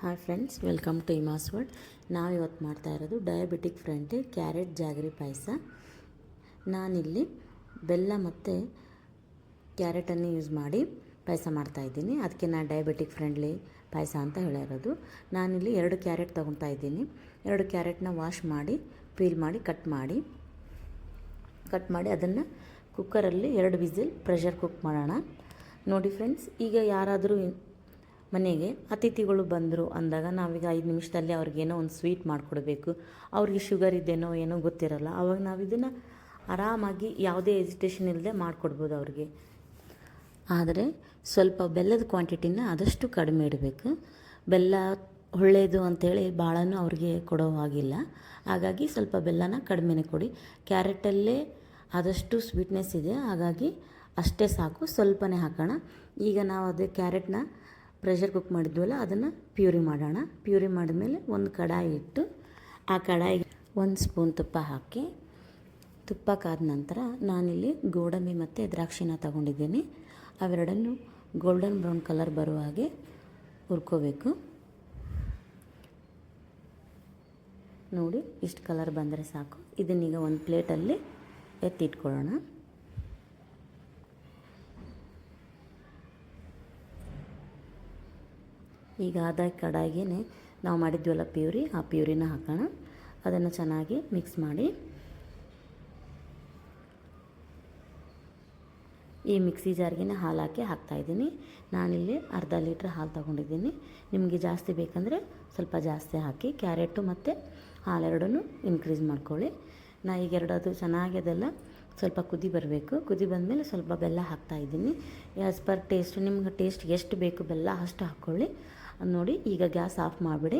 Hi friends, welcome to ಇಮಾಸ್ world. ನಾವಿವತ್ತು ಮಾಡ್ತಾ ಇರೋದು diabetic friendly carrot jaggery payasa. ನಾನಿಲ್ಲಿ ಬೆಲ್ಲ ಮತ್ತು ಕ್ಯಾರೆಟನ್ನು ಯೂಸ್ ಮಾಡಿ ಪಾಯಸ ಮಾಡ್ತಾಯಿದ್ದೀನಿ. ಅದಕ್ಕೆ ನಾನು ಡಯಾಬಿಟಿಕ್ ಫ್ರೆಂಡ್ಲಿ ಪಾಯಸ ಅಂತ ಹೇಳಿರೋದು. ನಾನಿಲ್ಲಿ 2 ಕ್ಯಾರೆಟ್ ತೊಗೊತಾ ಇದ್ದೀನಿ. 2 ಕ್ಯಾರೆಟ್ನ ವಾಶ್ ಮಾಡಿ ಪೀಲ್ ಮಾಡಿ ಕಟ್ ಮಾಡಿ ಅದನ್ನು ಕುಕ್ಕರಲ್ಲಿ 2 ವಿಸಿಲ್ ಪ್ರೆಷರ್ ಕುಕ್ ಮಾಡೋಣ. ನೋಡಿ ಫ್ರೆಂಡ್ಸ್, ಈಗ ಯಾರಾದರೂ ಮನೆಗೆ ಅತಿಥಿಗಳು ಬಂದರು ಅಂದಾಗ ನಾವೀಗ 5 ನಿಮಿಷದಲ್ಲಿ ಅವ್ರಿಗೇನೋ ಒಂದು ಸ್ವೀಟ್ ಮಾಡಿಕೊಡ್ಬೇಕು. ಅವ್ರಿಗೆ ಶುಗರ್ ಇದ್ದೇನೋ ಏನೋ ಗೊತ್ತಿರಲ್ಲ. ಆವಾಗ ನಾವು ಇದನ್ನು ಆರಾಮಾಗಿ ಯಾವುದೇ ಎಜಿಟೇಷನ್ ಇಲ್ಲದೆ ಮಾಡಿಕೊಡ್ಬೋದು ಅವ್ರಿಗೆ. ಆದರೆ ಸ್ವಲ್ಪ ಬೆಲ್ಲದ ಕ್ವಾಂಟಿಟಿನ ಆದಷ್ಟು ಕಡಿಮೆ ಇಡಬೇಕು. ಬೆಲ್ಲ ಒಳ್ಳೆಯದು ಅಂಥೇಳಿ ಭಾಳನೂ ಅವ್ರಿಗೆ ಕೊಡೋ ಹಾಗಿಲ್ಲ. ಹಾಗಾಗಿ ಸ್ವಲ್ಪ ಬೆಲ್ಲನ ಕಡಿಮೆನೇ ಕೊಡಿ. ಕ್ಯಾರೆಟಲ್ಲೇ ಆದಷ್ಟು ಸ್ವೀಟ್ನೆಸ್ ಇದೆ, ಹಾಗಾಗಿ ಅಷ್ಟೇ ಸಾಕು, ಸ್ವಲ್ಪನೇ ಹಾಕೋಣ. ಈಗ ನಾವು ಅದೇ ಕ್ಯಾರೆಟ್ನ ಪ್ರೆಷರ್ ಕುಕ್ ಮಾಡಿದ್ವಲ್ಲ, ಅದನ್ನು ಪ್ಯೂರಿ ಮಾಡೋಣ. ಪ್ಯೂರಿ ಮಾಡಿದ್ಮೇಲೆ ಒಂದು ಕಡಾಯಿ ಇಟ್ಟು ಆ ಕಡಾಯಿಗೆ 1 ಸ್ಪೂನ್ ತುಪ್ಪ ಹಾಕಿ, ತುಪ್ಪ ಕಾದ ನಂತರ ನಾನಿಲ್ಲಿ ಗೋಡಂಬಿ ಮತ್ತು ದ್ರಾಕ್ಷಿನ ತಗೊಂಡಿದ್ದೀನಿ. ಅವೆರಡನ್ನು ಗೋಲ್ಡನ್ ಬ್ರೌನ್ ಕಲರ್ ಬರುವ ಹಾಗೆ ಹುರ್ಕೋಬೇಕು. ನೋಡಿ, ಇಷ್ಟು ಕಲರ್ ಬಂದರೆ ಸಾಕು. ಇದನ್ನೀಗ ಒಂದು ಪ್ಲೇಟಲ್ಲಿ ಎತ್ತಿಟ್ಕೊಳ್ಳೋಣ. ಈಗ ಅದೇ ಕಡಾಯಿಗೆ ನಾವು ಮಾಡಿದ್ವಲ್ಲ ಪ್ಯೂರಿ, ಆ ಪ್ಯೂರಿನ ಹಾಕೋಣ. ಅದನ್ನು ಚೆನ್ನಾಗಿ ಮಿಕ್ಸ್ ಮಾಡಿ ಈ ಮಿಕ್ಸಿ ಜಾರ್ಗೆ ಹಾಲು ಹಾಕಿ ಹಾಕ್ತಾಯಿದ್ದೀನಿ. ನಾನಿಲ್ಲಿ ಅರ್ಧ ಲೀಟ್ರ್ ಹಾಲು ತೊಗೊಂಡಿದ್ದೀನಿ. ನಿಮಗೆ ಜಾಸ್ತಿ ಬೇಕಂದರೆ ಸ್ವಲ್ಪ ಜಾಸ್ತಿ ಹಾಕಿ. ಕ್ಯಾರೆಟು ಮತ್ತು ಹಾಲೆರಡೂ ಇನ್ಕ್ರೀಸ್ ಮಾಡ್ಕೊಳ್ಳಿ. ನಾ ಈಗ ಅದು ಚೆನ್ನಾಗಿ ಅದೆಲ್ಲ ಸ್ವಲ್ಪ ಕುದಿ ಬರಬೇಕು. ಕುದಿ ಬಂದಮೇಲೆ ಸ್ವಲ್ಪ ಬೆಲ್ಲ ಹಾಕ್ತಾಯಿದ್ದೀನಿ. ಆ್ಯಸ್ ಪರ್ ಟೇಸ್ಟ್, ನಿಮ್ಗೆ ಟೇಸ್ಟ್ ಎಷ್ಟು ಬೇಕು ಬೆಲ್ಲ ಅಷ್ಟು ಹಾಕ್ಕೊಳ್ಳಿ. ಅದು ನೋಡಿ, ಈಗ ಗ್ಯಾಸ್ ಆಫ್ ಮಾಡಿಬಿಡಿ.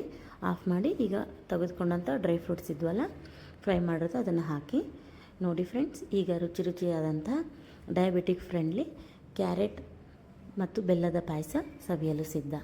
ಆಫ್ ಮಾಡಿ ಈಗ ತೆಗೆದುಕೊಂಡಂಥ ಡ್ರೈ ಫ್ರೂಟ್ಸ್ ಇದ್ವಲ್ಲ ಫ್ರೈ ಮಾಡಿರೋದು ಅದನ್ನು ಹಾಕಿ. ನೋಡಿ ಫ್ರೆಂಡ್ಸ್, ಈಗ ರುಚಿಯಾದಂಥ ಡಯಾಬಿಟಿಕ್ ಫ್ರೆಂಡ್ಲಿ ಕ್ಯಾರೆಟ್ ಮತ್ತು ಬೆಲ್ಲದ ಪಾಯಸ ಸವಿಯಲು ಸಿದ್ಧ.